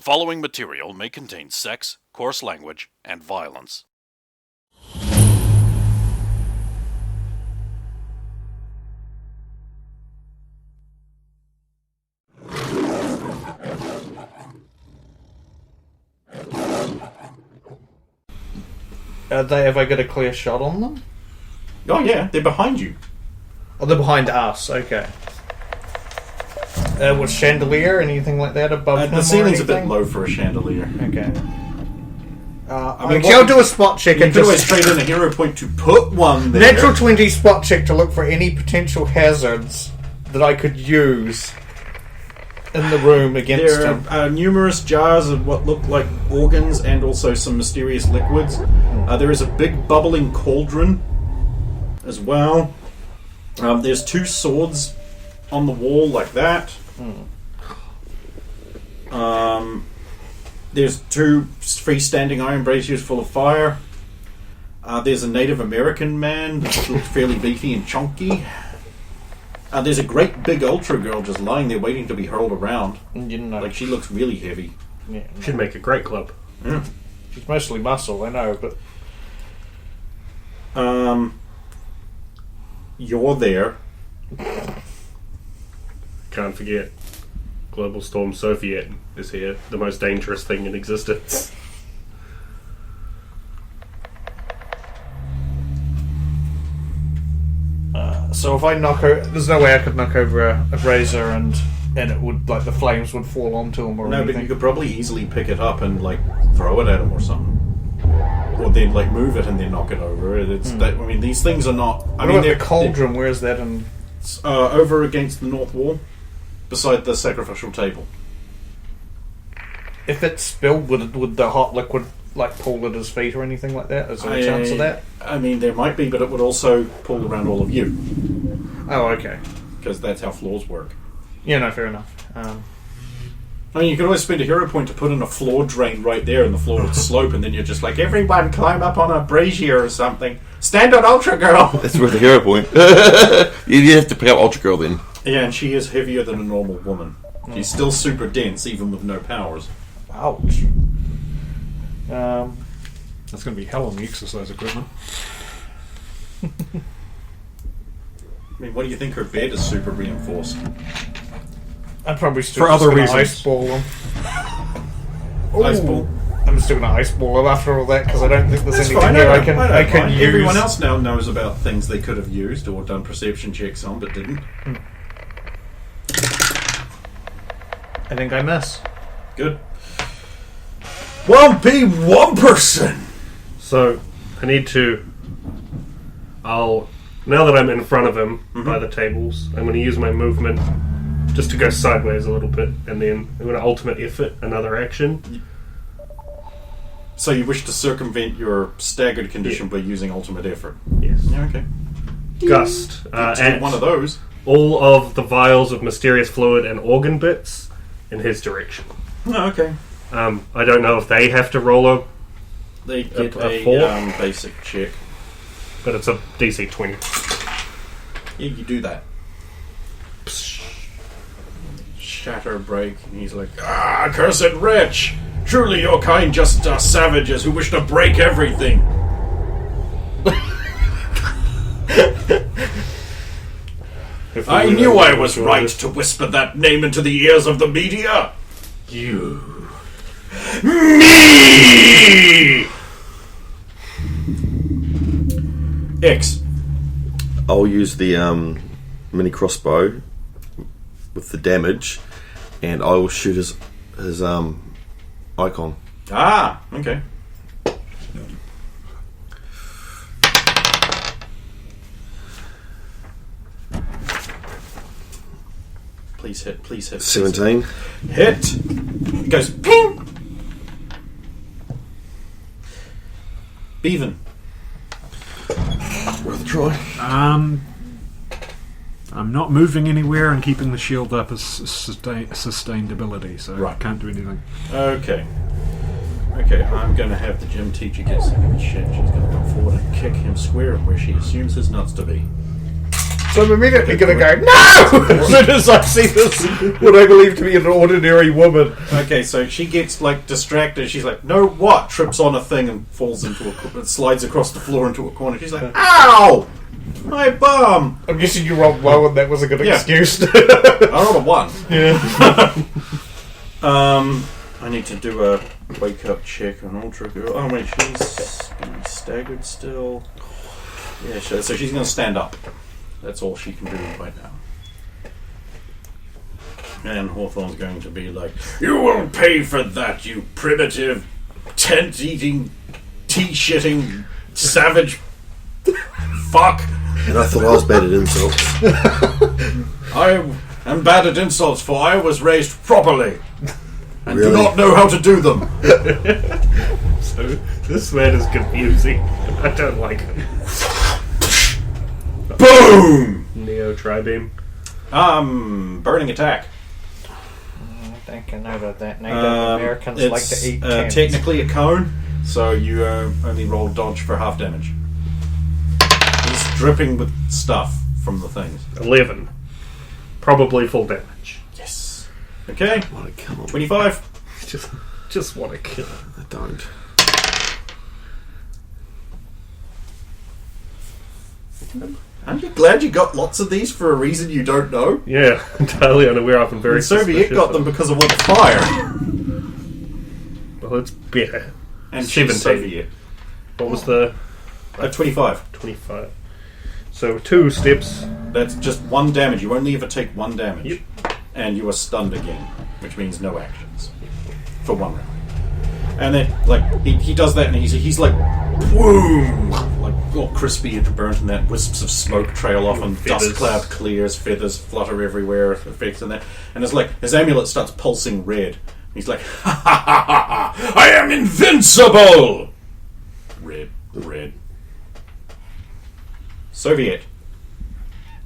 following material may contain sex, coarse language, and violence. Have I got a clear shot on them? Oh yeah, they're behind you. Oh, they're behind us, okay. With chandelier, anything like that above them? The ceiling's a bit low for a chandelier. Okay. I mean, I'll do a spot check. You could always trade in a hero point to put one there. Natural 20 spot check to look for any potential hazards that I could use in the room against there him. are numerous jars of what look like organs and also some mysterious liquids. There is a big bubbling cauldron as well. There's two swords on the wall like that. There's two freestanding iron braziers full of fire. There's a Native American man that looks fairly beefy and chunky. There's a great big ultra girl just lying there waiting to be hurled around. Like, she looks really heavy. Yeah, She'd make a great club. Yeah. She's mostly muscle, I know, but... You're there. Can't forget. Global Storm Soviet is here. The most dangerous thing in existence. So if I knock over... There's no way I could knock over a brazier and it would, like, the flames would fall onto him or anything. No, but you could probably easily pick it up and, like, throw it at him or something. Or then, like, move it and then knock it over. It's I mean, these things are not... What about the cauldron? Where's that in... over against the north wall, beside the sacrificial table. If it spilled, would the hot liquid, like, pool at his feet or anything like that? Is there a chance of that? I mean, there might be, but it would also pool around all of you. Oh, okay. Because that's how floors work. Yeah, no, fair enough. I mean, you could always spend a hero point to put in a floor drain right there, and the floor would slope, and then you're just like, everyone climb up on a brazier or something. Stand on Ultra Girl! That's worth a hero point. You have to pick up Ultra Girl then. Yeah, and she is heavier than a normal woman. She's still super dense, even with no powers. Ouch. That's going to be hell on the exercise equipment. I mean, what do you think her bed is super reinforced? I'd probably still For other gonna reasons. ice ball them. Ice ball? I'm still going to ice ball them after all that because I don't think there's That's anything fine, here I I don't can mind. use. Everyone else now knows about things they could have used or done perception checks on, but didn't. I think I miss. Good. 1p, 1 person! So, I need to... Now that I'm in front of him by the tables, I'm going to use my movement just to go sideways a little bit, and then I'm going to ultimate effort, another action. So you wish to circumvent your staggered condition by using ultimate effort? Yes. Yeah, okay. Gust. Take one of those. All of the vials of mysterious fluid and organ bits in his direction. Oh, okay. I don't know if they have to roll a... They get a a 4? basic check. But it's a DC 20. Yeah, you do that. Shatter, break, and he's like, "Ah, cursed wretch! Truly your kind just are savages who wish to break everything!" I knew I was right to whisper that name into the ears of the media! You... Me! X. I'll use the mini crossbow with the damage, and I will shoot his icon. Ah, okay. Please hit, please hit. 17. Hit! It goes ping! Bevan. Worth a try. I'm not moving anywhere and keeping the shield up as sustained ability, so I can't do anything. Okay. Okay, I'm going to have the gym teacher get some of his shit. She's going to come forward and kick him square where she assumes his nuts to be. So I'm immediately going to go, no! As soon as I see this, what I believe to be an ordinary woman. Okay, so she gets like distracted. She's like, "No, what?" Trips on a thing and falls into slides across the floor into a corner. She's like, "Ow, my bum!" I'm guessing you rolled low and that was a good excuse. I rolled a 1. Yeah. I need to do a wake up check on Ultra Girl. Oh wait, she's gonna be staggered still. Yeah, sure. So she's gonna stand up. That's all she can do right now. And Hawthorne's going to be like, "You will pay for that, you primitive, tent-eating, tea-shitting, savage fuck." And I thought I was bad at insults. I am bad at insults, for I was raised properly. And Really? do not know how to do them. So this man is confusing. I don't like it. Boom! Neo Tri-Beam. Burning attack. I think I know that Native Americans like to eat cans. Technically a cone, so you only roll dodge for half damage. He's dripping with stuff from the things. 11. Probably full damage. Yes. Okay. What a come on. 25. Just want to kill him. I don't. Aren't you glad you got lots of these for a reason you don't know? Yeah, entirely unaware of and very And Soviet suspicious got them of- because of what fire. Well, it's better. And 17. she's Soviet. What was the 25. 25? So 2 steps. That's just 1 damage. You only ever take 1 damage. Yep. And you are stunned again, which means no actions for 1 round. And then, like, he does that, and he's like, boom, like all crispy and burnt, and that wisps of smoke trail off, and Feathers. dust cloud clears, feathers flutter everywhere, effects and that, and it's like his amulet starts pulsing red. He's like, ha ha ha ha ha! I am invincible. Red. Soviet.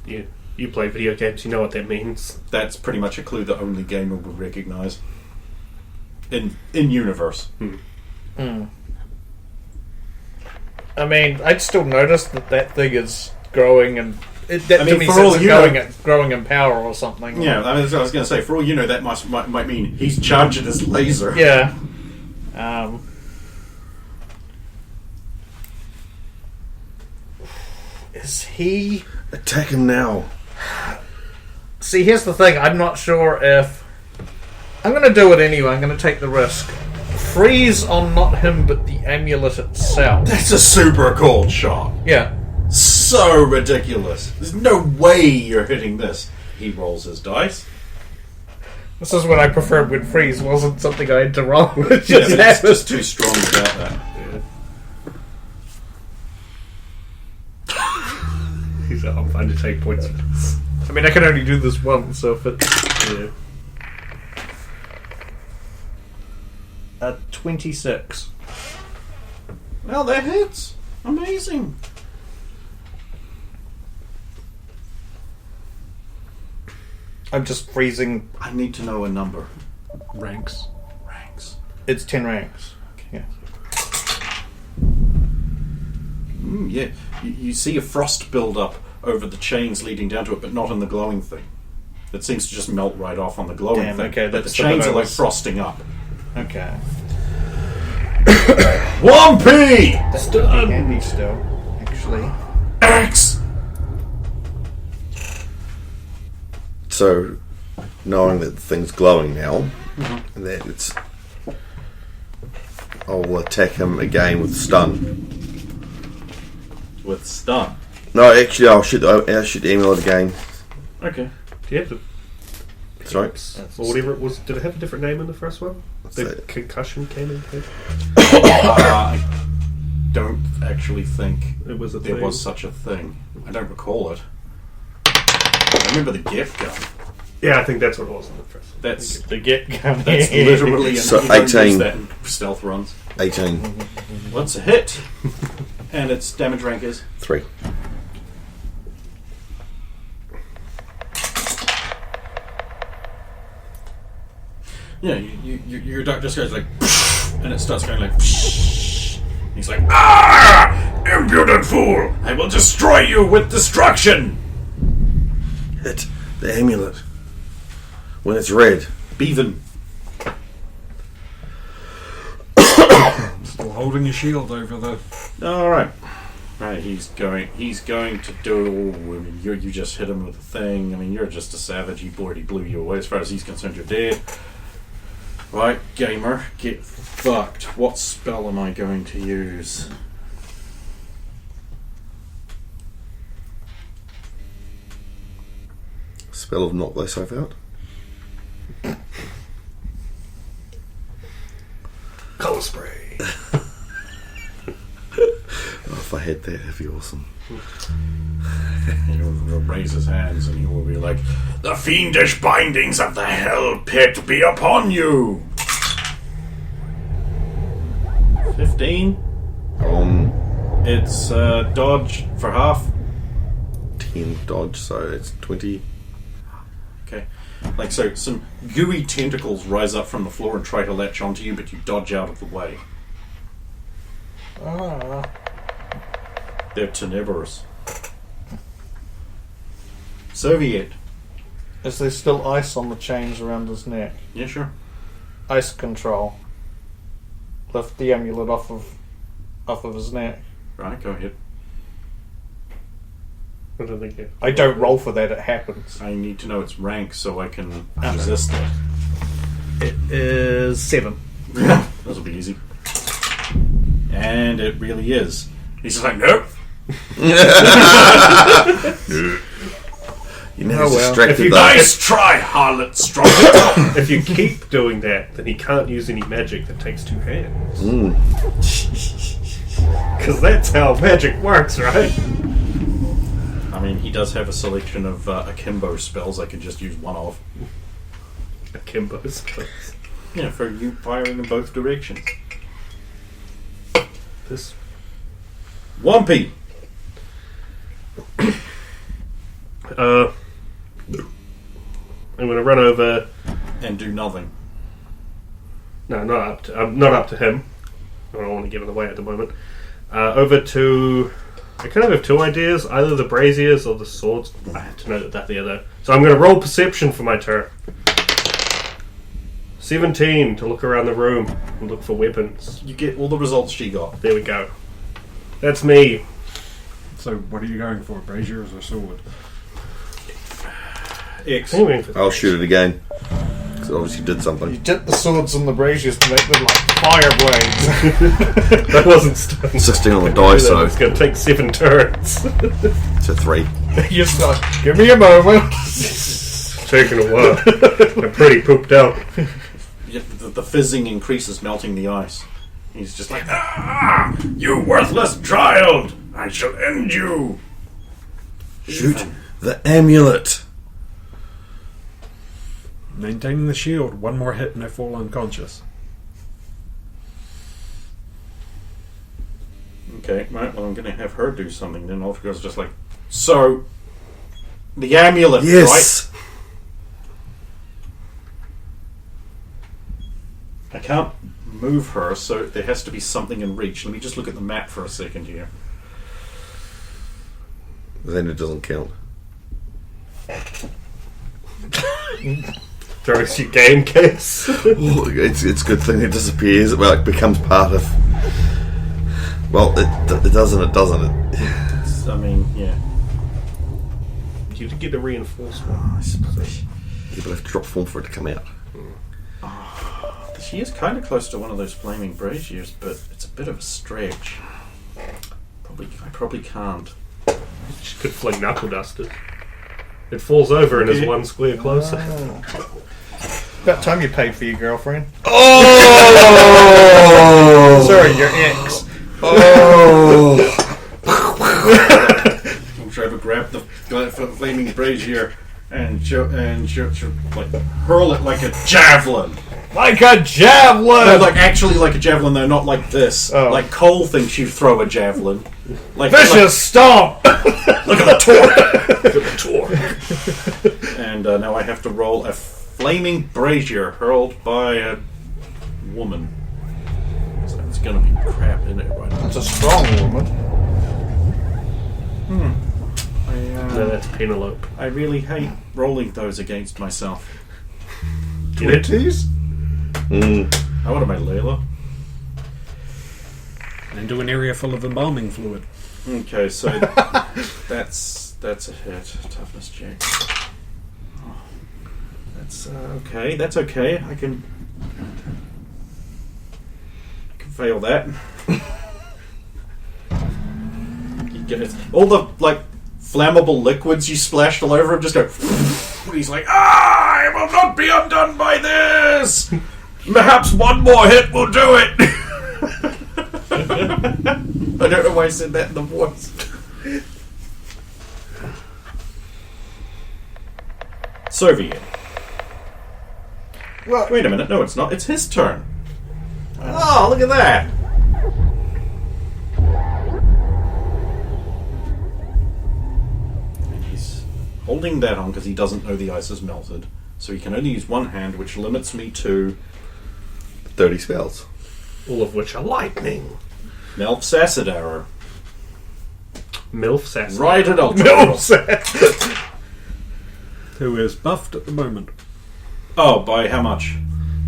You play video games, you know what that means. That's pretty much a clue that only gamer would recognize. In universe. I mean, I'd still notice that thing is growing, and that I mean, to me for says all it's you growing in power or something. Yeah, I was going to say, for all you know, that might mean he's charging his laser. Yeah. Is he... Attack him now. See, here's the thing. I'm not sure if... I'm going to do it anyway. I'm going to take the risk. Freeze on not him, but the amulet itself. That's a super cold shot. Yeah. So ridiculous. There's no way you're hitting this. He rolls his dice. This is what I preferred when freeze wasn't something I had to roll. It Yeah, just but it's happened. just too strong without that. He's like, I'm fine to take points. I mean, I can only do this once, so if it's... Yeah. 26. Well, that hits. Amazing. I'm just freezing. I need to know a number. Ranks. Ranks. It's 10 ranks. Yeah. Yeah. You see a frost build up over the chains leading down to it, but not on the glowing thing. It seems to just melt right off on the glowing Damn, thing. okay, but the that's the bit chains I are like was- frosting up. Okay. Lumpy! That would be handy still, actually. X! So, knowing that the thing's glowing now, and that it's... I'll attack him again with stun. With stun. No, actually, I'll shoot the amulet again. Okay. Do you have to... Sorry. Or whatever it was. Did it have a different name in the first one? The that? concussion cannon kid? I don't actually think It was a there thing. was such a thing. I don't recall it. I remember the gift gun. Yeah, I think that's what it was in the first one. That's The get gun. that's literally So you don't use 18. that in stealth runs. 18. What's a hit? And its damage rank is 3. yeah. Your duck just goes like, and it starts going like. He's like, ah, impudent fool! I will destroy you with destruction. Hit the amulet when it's red. Bevan. Still holding your shield over the. All right. Right, he's going to do. I mean, you just hit him with a thing. I mean, you're just a savage. He already blew you away. As far as he's concerned, you're dead. Right, gamer, get fucked. What spell am I going to use? Spell of knock thyself out. Colour spray. If I had that, that'd be awesome. He will raise his hands and he will be like, "The fiendish bindings of the hell pit be upon you." 15. It's dodge for half. 10 dodge, so it's 20. Okay. Like so, some gooey tentacles rise up from the floor and try to latch onto you, but you dodge out of the way. They're tenebrous. Soviet. Is there still ice on the chains around his neck? Yeah, sure. Ice control. Lift the amulet off of his neck. Right, go ahead. I don't think you. I don't roll for that, it happens. I need to know its rank so I can resist it. It is 7. This'll be easy. And it really is. He's just like, nope. You never Oh, well. distracted If you though. Nice try, harlot Stronghead. If you keep doing that, then he can't use any magic that takes 2 hands. Because that's how magic works, right? I mean, he does have a selection of akimbo spells I can just use one of. Akimbo spells. Yeah, for you firing in both directions. This. Wumpy! I'm going to run over. And do nothing. No, not up to him. I don't want to get in the way at the moment. Over to. I kind of have 2 ideas: either the braziers or the swords. I have to know that the other. So I'm going to roll perception for my turn. 17 to look around the room and look for weapons. You get all the results she got. There we go. That's me. So, what are you going for? Braziers or sword? X. Anyway, for I'll shoot it again. Because it obviously did You something. dip the swords and the braziers to make them like fire blades. that wasn't stone. 16 on the die, so It's going to take 7 turns. it's a 3. You're just like, give me a moment. It's taking a while. I'm pretty pooped out. Yeah, the fizzing increases, melting the ice. He's just like, "Ah, you worthless child! I shall end you!" Shoot the amulet. Maintaining the shield. 1 more hit and they fall unconscious. Okay, right, well, I'm going to have her do something then. All girl's just like, so, the amulet, Yes. right? I can't move her, so there has to be something in reach. Let me just look at the map for a second here. Then it doesn't count. Throws your game case. Oh, it's a good thing it disappears. Well, it becomes part of. Well, it doesn't. It doesn't. I mean, yeah. You to get a reinforcement. I suppose. You will have to drop form for it to come out. She is kind of close to one of those flaming braziers, but it's a bit of a stretch. I probably can't. She could fling knuckle dusters. It falls over and is 1 square closer. About time you paid for your girlfriend. Oh! Sorry, your ex. Oh! Trevor grabbed the flaming brazier and she'll like hurl it like a javelin. Like a javelin! No, like actually like a javelin though, not like this. Oh. Like Cole thinks you throw a javelin. Like Vicious stomp! look at the torque. Look at the torque. And now I have to roll a flaming brazier hurled by a woman. So it's gonna be crap in it right now. That's a strong woman. No, that's Penelope. I really hate rolling those against myself. Get it? 20s? I would have made Layla. Into an area full of embalming fluid. Okay, so that's a hit. Toughness check. Oh, that's okay. That's okay. I can fail that. You get it. All the flammable liquids you splashed all over him just go. And he's like, I will not be undone by this. Perhaps one more hit will do it. I don't know why I said that in the voice. Soviet. Well, Wait a minute. No, it's not. It's his turn. Oh, look at that. And he's holding that on because he doesn't know the ice has melted. So he can only use one hand, which limits me to 30 spells. All of which are lightning. Melf's Acid Arrow. MILF Sass. Right at Ultra. Who is buffed at the moment. Oh, by how much?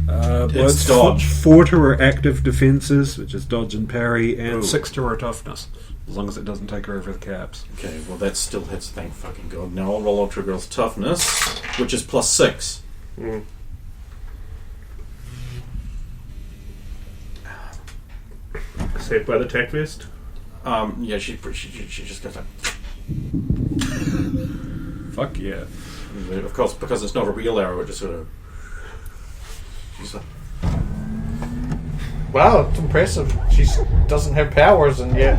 It's dodge. 4 to her active defenses, which is dodge and parry, and Ooh. 6 to her toughness. As long as it doesn't take her over the caps. Okay, well that still hits, thank fucking god. Now I'll roll Ultra Girl's Toughness, which is +6. Mm. Saved by the tech vest. Yeah, she just goes like... Fuck yeah. Of course, because it's not a real arrow, it just sort of... She's like... wow, it's impressive. She doesn't have powers, and yet...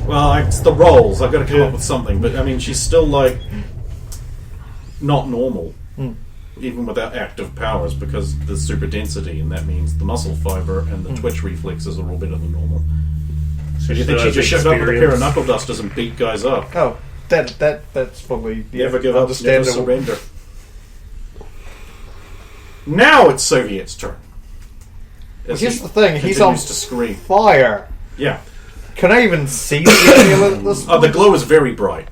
Well, it's the rolls. I've got to come up with something. But, I mean, she's still, not normal. Even without active powers, because there's super density, and that means the muscle fiber and the twitch reflexes are all better than normal. So do you think she just showed up with a pair of knuckle dusters and beat guys up? Oh, that's fully Never give up, never understandable. surrender. Now it's Soviet's turn. As Here's he the thing, he's on continues to scream. fire. Yeah. Can I even see the amulet at this point? The glow is very bright.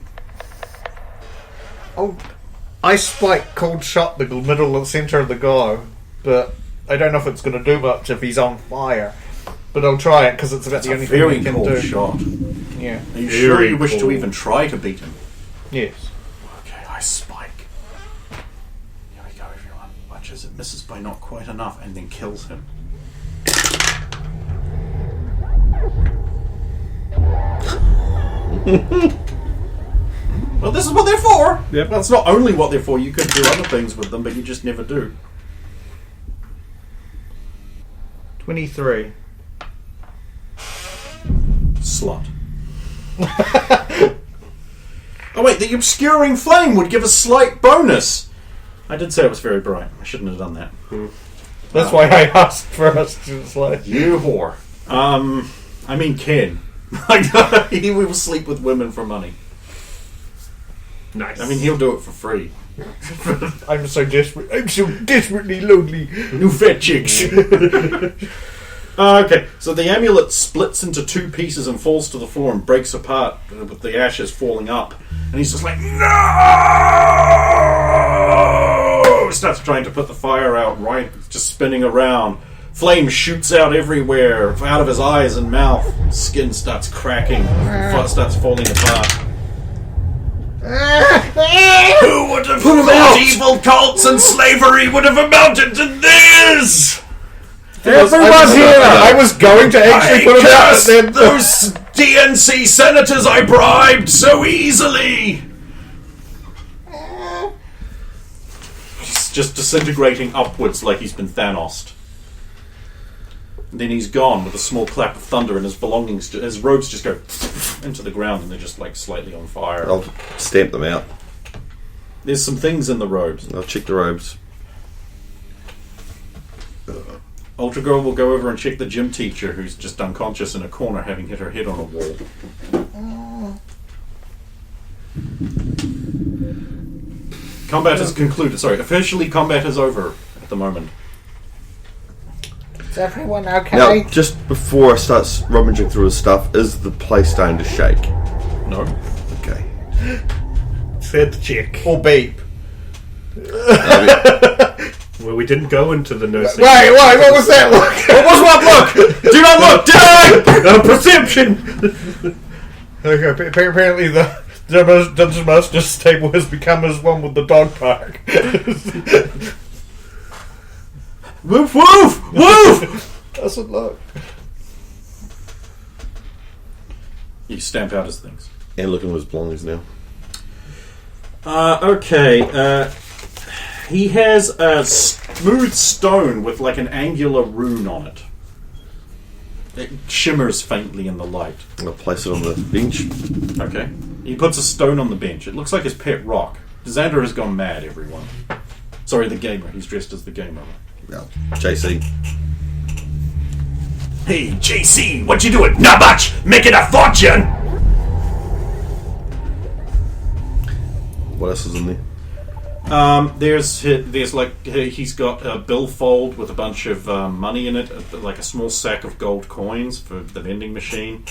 Oh, Ice Spike cold shot the middle and center of the guy, but I don't know if it's going to do much if he's on fire. But I'll try it because it's about the only thing Very we can cold do. shot. Yeah. Are you sure Very you wish to cold. even try to beat him? Yes. Okay, Ice Spike. Here we go, everyone. Watch as it misses by not quite enough and then kills him. Well, this is what they're for. Yep. Well, it's not only what they're for. You could do other things with them, but you just never do. 23. Slut. Oh wait, the obscuring flame would give a slight bonus. I did say it was very bright. I shouldn't have done that. That's why I asked for us to slay. You whore. I mean Ken. He will sleep with women for money. Nice. I mean, he'll do it for free. I'm so desperate. I'm so desperately lonely. New fat chicks. Okay, so the amulet splits into 2 pieces and falls to the floor and breaks apart with the ashes falling up. And he's just like, no! Starts trying to put the fire out, right? Just spinning around. Flame shoots out everywhere, out of his eyes and mouth. Skin starts cracking, starts falling apart. Who would have thought evil cults and slavery would have amounted to this? Everyone here! I was going to actually put it out, curse but then those DNC senators I bribed so easily! He's just disintegrating upwards like he's been Thanos'd. And then he's gone with a small clap of thunder, and his belongings, his robes just go into the ground, and they're just slightly on fire. I'll stamp them out. There's some things in the robes. I'll check the robes. Ultra Girl will go over and check the gym teacher, who's just unconscious in a corner, having hit her head on a wall. Combat is concluded. Sorry, officially combat is over at the moment. Is everyone okay? Now, just before I start rummaging through his stuff, is the place starting to shake? No. Okay. said check. Or beep. Well, we didn't go into the nursing. Wait, what was that look? What was what look? Do not look! Did I? Perception! Okay, apparently the Dungeon Master's table has become as one with the dog park. Woof, woof, woof! Doesn't look. You stamp out his things. And looking at his belongings now. Okay. He has a smooth stone with like an angular rune on it. It shimmers faintly in the light. I'm going to place it on the bench. Okay. He puts a stone on the bench. It looks like his pet rock. Xander has gone mad, everyone. Sorry, the gamer. He's dressed as the gamer. No, JC. Hey, JC, what you doing? Not much! Making a fortune! What else is in there? There's like he's got a billfold with a bunch of money in it, like a small sack of gold coins for the vending machine.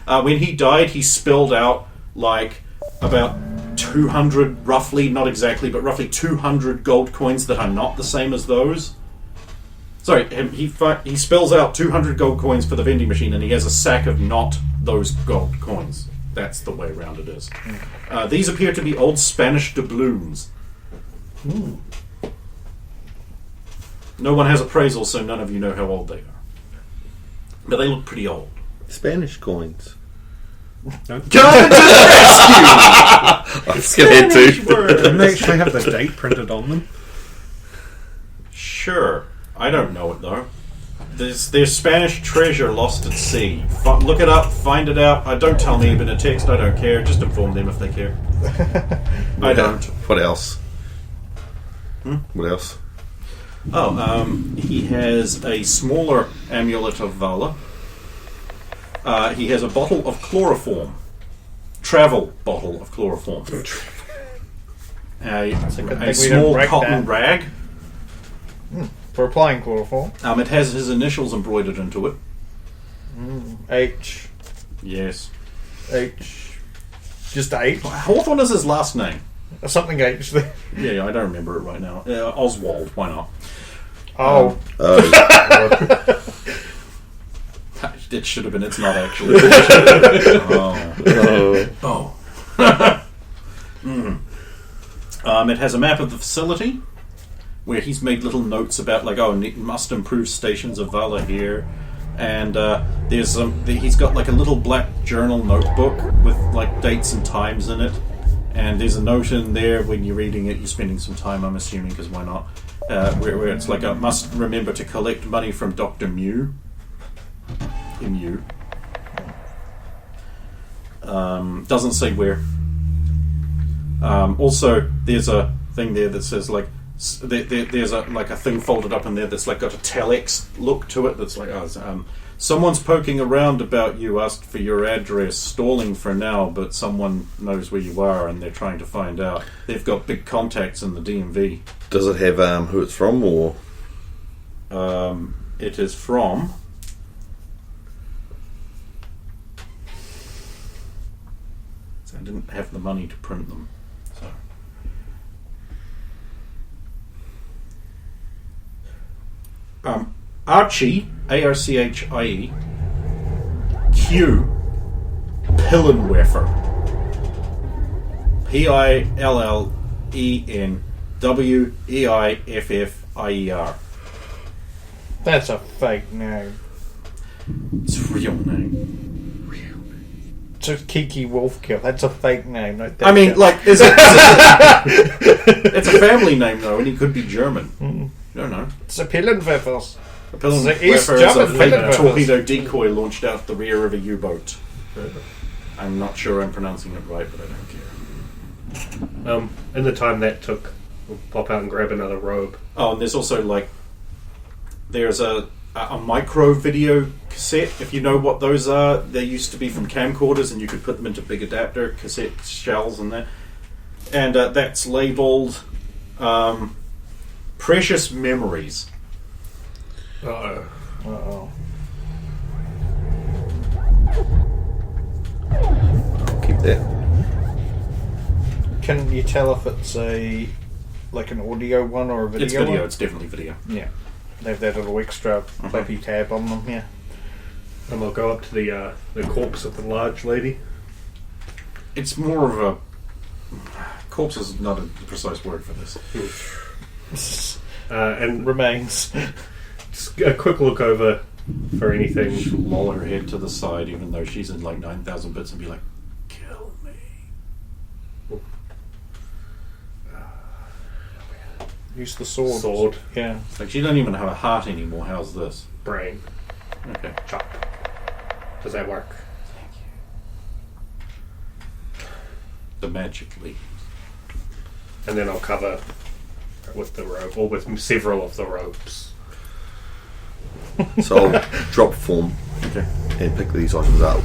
When he died, he spilled out like about 200, roughly, not exactly, but roughly 200 gold coins that are not the same as those. Sorry, he spills out 200 gold coins for the vending machine, and he has a sack of not those gold coins. That's the way around it is. These appear to be old Spanish doubloons. No one has appraisal, so none of you know how old they are. But they look pretty old. Spanish coins. Come to the rescue! I was scared too. Didn't they actually have the date printed on them? Sure. I don't know it, though. There's Spanish treasure lost at sea. Look it up, find it out. Don't tell me in a text, I don't care. Just inform them if they care. I don't. What else? What else? He has a smaller amulet of Vala. He has a bottle of chloroform. Travel bottle of chloroform. A small cotton rag. For applying chloroform. It has his initials embroidered into it. H. Yes. H. Just H? Hawthorne is his last name. Something H there. Yeah, I don't remember it right now. Oswald, why not? Oh. It should have been. It's not actually. It has a map of the facility where he's made little notes about must improve stations of Vala here, and he's got like a little black journal notebook with like dates and times in it, and there's a note in there when you're reading it, you're spending some time, I'm assuming, because why not? Where it's like must remember to collect money from Dr. Mew. Doesn't say where. Also, there's a thing there that says like there's a thing folded up in there that's like got a telex look to it. That's like someone's poking around about you, asked for your address, stalling for now, but someone knows where you are and they're trying to find out. They've got big contacts in the DMV. Does it have who it's from, or? It is from. I didn't have the money to print them, so. Archie, Archie, Q, Pillenwerfer, Pillenweffier. That's a fake name. It's a real name. It's Kiki Wolfkill. That's a fake name. No, I mean, is it it's a family name, though, and he could be German. You don't know. It's a Pillenwerfers. A Pillenwerfer East is German a fake Pillenwerfers. torpedo decoy launched out the rear of a U-boat. I'm not sure I'm pronouncing it right, but I don't care. In the time that took, we'll pop out and grab another robe. Oh, and there's also, there's a micro video cassette, if you know what those are. They used to be from camcorders, and you could put them into big adapter cassette shells and that. And that's labeled Precious Memories. Uh-oh. I'll keep that. Can you tell if it's like an audio one or a video? It's video. one? It's definitely video. Yeah. They have that little extra flappy tab on them, yeah. And we'll go up to the corpse of the large lady. It's more of a corpse is not a precise word for this. And Remains. just a quick look over for anything. She'll loll her head to the side, even though she's in like 9,000 bits, and be like, "Kill me." Use the sword. Sword. Yeah. Like she doesn't even have a heart anymore. How's this? Brain. Okay. Chop. Does that work? The magic leaves. And then I'll cover with the rope, or with several of the ropes. So I'll drop form Okay. and pick these items up.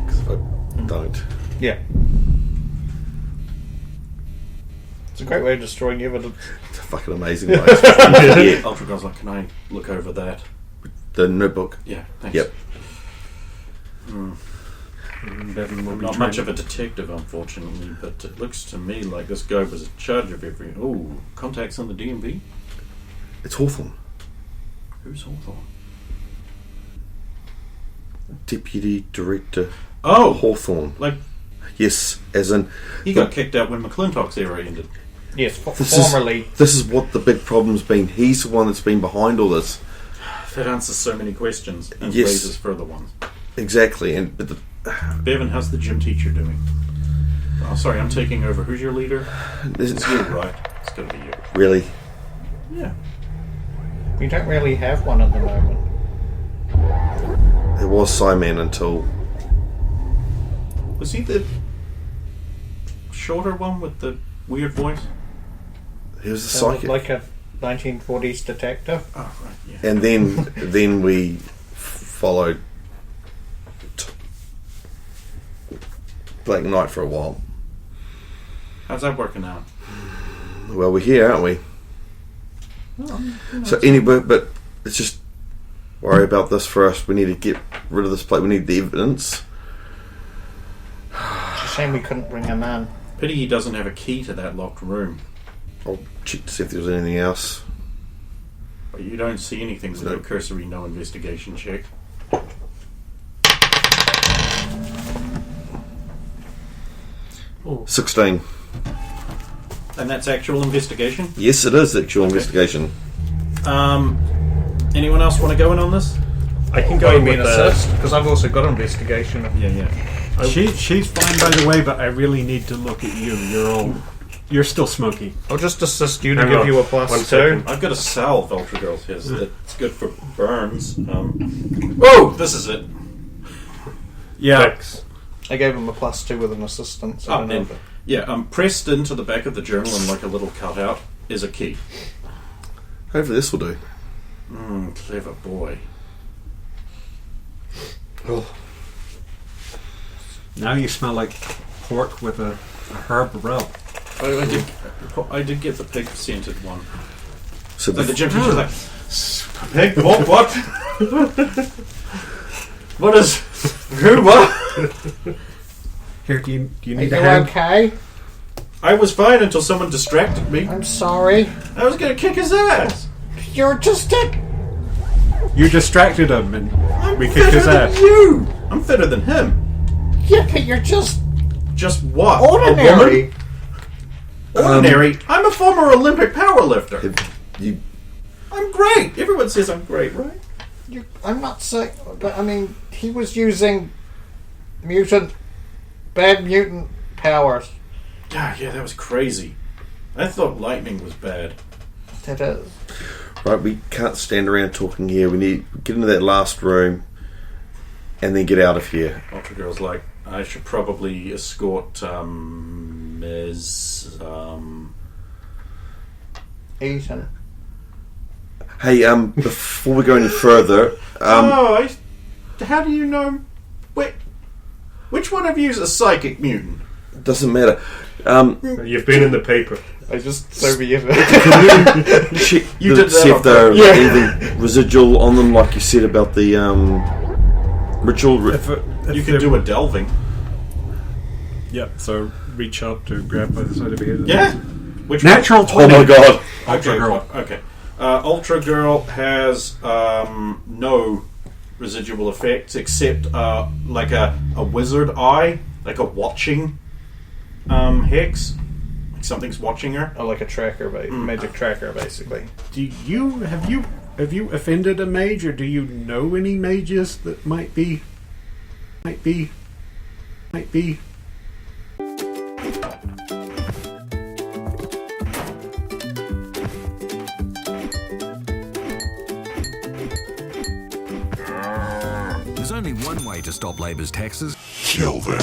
Because if I don't, Yeah. It's a great way of destroying evidence. it's a fucking amazing way. Yeah, Ultra Girl's like, "Can I look over that?" the notebook. Yeah. Thanks. Yep. Bevan will be Not much of a detective, unfortunately, but it looks to me like this guy was in charge of every. Oh, contacts on the DMV? It's Hawthorne, Who's Hawthorne? Deputy Director Oh! Hawthorne. Like, Yes, as in he got kicked out when McClintock's era ended. Yes, This formerly. this is what the big problem's been. He's the one that's been behind all this. That answers so many questions and Yes. raises further ones. Exactly, and but Bevan, how's the gym teacher doing? Oh, sorry, I'm taking over. Who's your leader? It's you, right? It's gonna be you. really, Yeah. We don't really have one at the moment. it was Simon until Was he the shorter one with the weird voice? he was a Sounded psychic, like a 1940s detective. Oh, right, yeah. and then we followed Black Knight for a while. How's that working out? Well, we're here, aren't we? So anyway, but let's just worry about this first. We need to get rid of this place. We need the evidence. It's a shame we couldn't bring him in. Pity he doesn't have a key to that locked room. I'll check to see if there's anything else. But you don't see anything, so no cursory, no investigation check. 16. And that's actual investigation? Yes, it is actual investigation. Anyone else want to go in on this? I can Go go you mean with assist? Because I've also got investigation. Yeah. She's fine, by the way, but I really need to look at you. You're still smoky. I'll just assist you to Hang give on. you a One +2. second. I've got a salve Ultra Girls has that's good for burns. Whoa! This is it. Yeah. Fix. I gave him a +2 with an assistant. So I don't know if it- Yeah, pressed into the back of the journal and like a little cutout is a key. Hopefully this will do. Clever boy. Now you smell like pork with a herb rub. I did get the pig scented one. So So the bef- gym teacher's like, pig? What? What is... Who? What? Here, do you Are need you a hand? okay? I was fine until someone distracted me. I'm sorry. I was going to kick his ass. You're just a... You distracted him, and I'm we kicked fitter his than ass. you. I'm fitter than him. Yeah, but you're just Just what? ordinary. A woman? Ordinary? I'm a former Olympic powerlifter. you, I'm great. Everyone says I'm great, right? I'm not saying... But, I mean, he was using bad mutant powers. Yeah, that was crazy. I thought lightning was bad. It is. right, we can't stand around talking here. We need to get into that last room and then get out of here. Ultra Girl's like, I should probably escort Ms. Ethan. Hey, before we go any further, how do you know? Which one of you is a psychic mutant? doesn't matter. You've been in the paper. I just Sovieted. You did that See on if there are purpose. anything residual on them, like you said about the ritual. You can do a delving. Yep. So reach up to grab by the side of the head. Yeah. Which Natural Oh 20. my god! Ultra Okay, Girl. okay. Ultra Girl has no residual effects except like a wizard eye, like a watching hex. Like something's watching her. Oh, like a tracker, magic tracker, basically. Have you offended a mage, or do you know any mages that might be? There's only one way to stop Labor's taxes. Kill them.